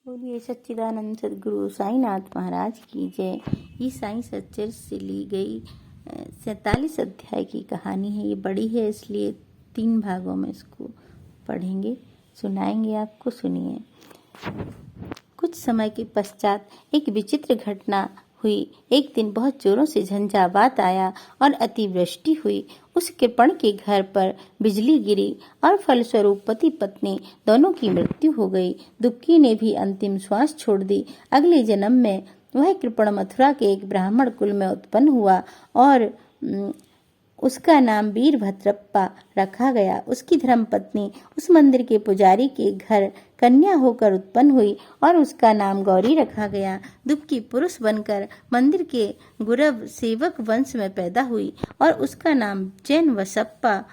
बोलिए सच्चिदानंद सदगुरु साईनाथ महाराज की जय। ये साईं सच्चर से ली गई 47 अध्याय की कहानी है। ये बड़ी है इसलिए 3 भागों में इसको पढ़ेंगे, सुनाएंगे आपको। सुनिए। कुछ समय के पश्चात एक विचित्र घटना हुई। एक दिन बहुत जोरों से झंझावात आया और अतिवृष्टि हुई। उस कृपण के घर पर बिजली गिरी और फलस्वरूप पति पत्नी दोनों की मृत्यु हो गई। दुखी ने भी अंतिम श्वास छोड़ दी। अगले जन्म में वह कृपण मथुरा के एक ब्राह्मण कुल में उत्पन्न हुआ और उसका नाम वीरभद्रप्पा रखा गया। उसकी धर्मपत्नी उस मंदिर के पुजारी के घर कन्या होकर उत्पन्न हुई और उसका नाम गौरी रखा गया। दुखी पुरुष बनकर मंदिर के गुरव सेवक वंश में पैदा हुई और उसका नाम चैन वसप्पा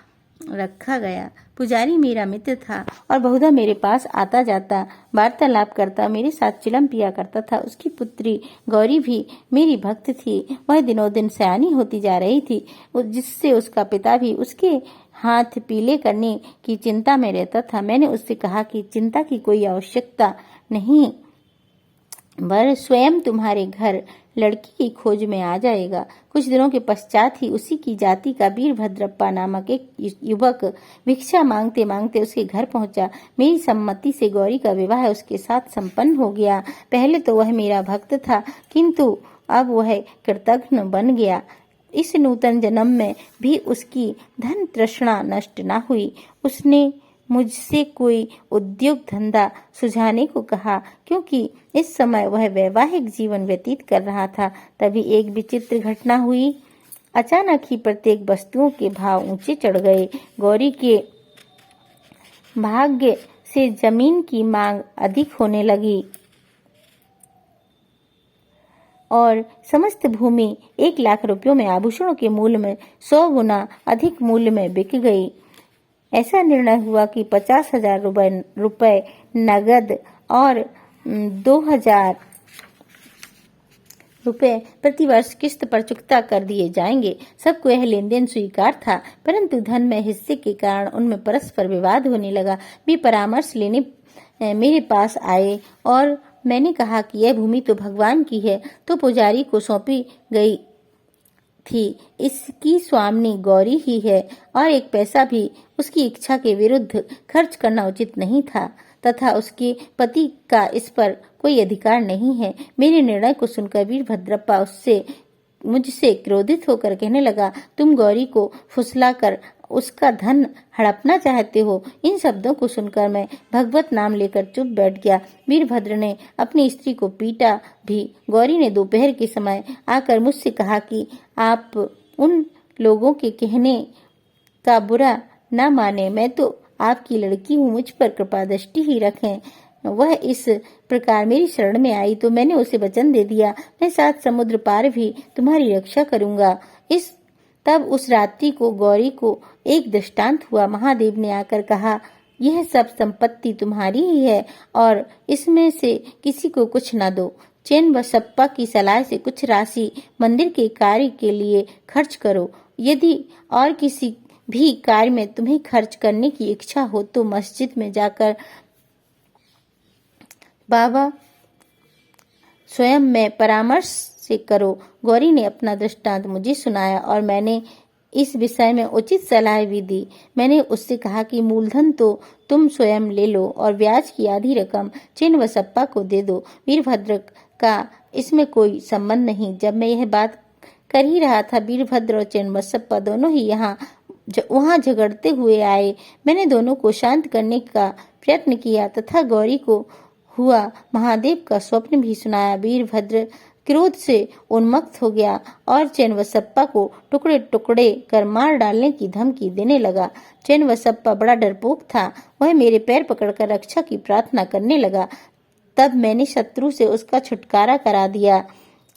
रखा गया। पुजारी मेरा मित्र था और बहुधा मेरे पास आता जाता, वार्तालाप करता, मेरे साथ चिलम पिया करता था। उसकी पुत्री गौरी भी मेरी भक्त थी। वह दिनों दिन सयानी होती जा रही थी, जिससे उसका पिता भी उसके हाथ पीले करने की चिंता में रहता था। मैंने उससे कहा कि चिंता की कोई आवश्यकता नहीं, वह स्वयं तुम्हारे घर लड़की की खोज में आ जाएगा। कुछ दिनों के पश्चात ही उसी की जाति का वीरभद्रप्पा नामक एक युवक भिक्षा मांगते मांगते उसके घर पहुंचा। मेरी सम्मति से गौरी का विवाह उसके साथ संपन्न हो गया। पहले तो वह मेरा भक्त था, किंतु अब वह कृतघ्न बन गया। इस नूतन जन्म में भी उसकी धन तृष्णा नष्ट न हुई। उसने मुझसे कोई उद्योग धंधा सुझाने को कहा, क्योंकि इस समय वह वैवाहिक जीवन व्यतीत कर रहा था। तभी एक विचित्र घटना हुई। अचानक ही प्रत्येक वस्तुओं के भाव ऊंचे चढ़ गए। गौरी के भाग्य से जमीन की मांग अधिक होने लगी और समस्त भूमि 1 लाख रुपयों में आभूषणों के मूल्य में 100 गुना अधिक मूल्य में बिक गई। ऐसा निर्णय हुआ कि 50,000 रुपए नगद और 2,000 रुपए प्रतिवर्ष किस्त पर चुकता कर दिए जाएंगे। सबको यह लेन देन स्वीकार था, परंतु धन में हिस्से के कारण उनमें परस्पर विवाद होने लगा। वे परामर्श लेने मेरे पास आए और मैंने कहा कि यह भूमि तो भगवान की है, तो पुजारी को सौंपी गई थी। इसकी स्वामिनी गौरी ही है और 1 पैसा भी उसकी इच्छा के विरुद्ध खर्च करना उचित नहीं था, तथा उसके पति का इस पर कोई अधिकार नहीं है। मेरे निर्णय को सुनकर वीरभद्रप्पा मुझसे क्रोधित होकर कहने लगा, तुम गौरी को फुसलाकर उसका धन हड़पना चाहते हो। इन शब्दों को सुनकर मैं भगवत नाम लेकर चुप बैठ गया। वीरभद्र ने अपनी स्त्री को पीटा भी। गौरी ने दोपहर के समय आकर मुझसे कहा कि आप उन लोगों के कहने का बुरा न माने, मैं तो आपकी लड़की हूँ, मुझ पर कृपा दृष्टि ही रखें। वह इस प्रकार मेरी शरण में आई तो मैंने उसे वचन दे दिया, मैं 7 समुद्र पार भी तुम्हारी रक्षा करूंगा। तब उस रात्रि को गौरी को एक दृष्टांत हुआ। महादेव ने आकर कहा, यह सब संपत्ति तुम्हारी ही है और इसमें से किसी को कुछ न दो। चैन वसप्पा की सलाह से कुछ राशि मंदिर के कार्य के लिए खर्च करो। यदि और किसी भी कार्य में तुम्हें खर्च करने की इच्छा हो तो मस्जिद में जाकर बाबा स्वयं में परामर्श से करो। गौरी ने अपना दृष्टांत मुझे सुनाया और मैंने इस विषय में उचित सलाह भी दी। मैंने उससे कहा कि मूलधन तो तुम स्वयं ले लो और ब्याज की आधी रकम चैन वसप्पा को दे दो। वीरभद्र का इसमें कोई संबंध नहीं। जब मैं यह बात कर ही रहा था, वीरभद्र और चैन वसप्पा दोनों ही वहां झगड़ते हुए आए। मैंने दोनों को शांत करने का प्रयत्न किया तथा गौरी को हुआ महादेव का स्वप्न भी सुनाया। वीरभद्र क्रोध से उन्मत्त हो गया और चैन वसप्पा को टुकड़े टुकड़े कर मार डालने की धमकी देने लगा। चैन वसप्पा बड़ा डरपोक था। वह मेरे पैर पकड़कर रक्षा की प्रार्थना करने लगा। तब मैंने शत्रु से उसका छुटकारा करा दिया।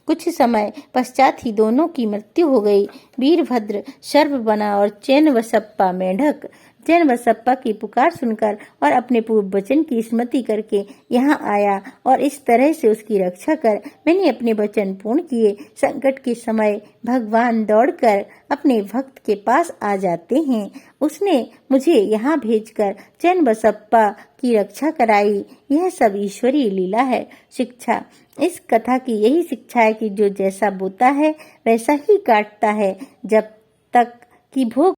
कुछ समय पश्चात ही दोनों की मृत्यु हो गई। वीरभद्र सर्प बना और चैन वसप्पा मेढक। चैन बसप्पा की पुकार सुनकर और अपने पूर्व वचन की स्मृति करके यहाँ आया और इस तरह से उसकी रक्षा कर मैंने अपने वचन पूर्ण किए। संकट के समय भगवान दौड़कर अपने भक्त के पास आ जाते हैं। उसने मुझे यहाँ भेजकर चैन बसप्पा की रक्षा कराई। यह सब ईश्वरीय लीला है। शिक्षा, इस कथा की यही शिक्षा है कि जो जैसा बोता है वैसा ही काटता है। जब तक कि भोग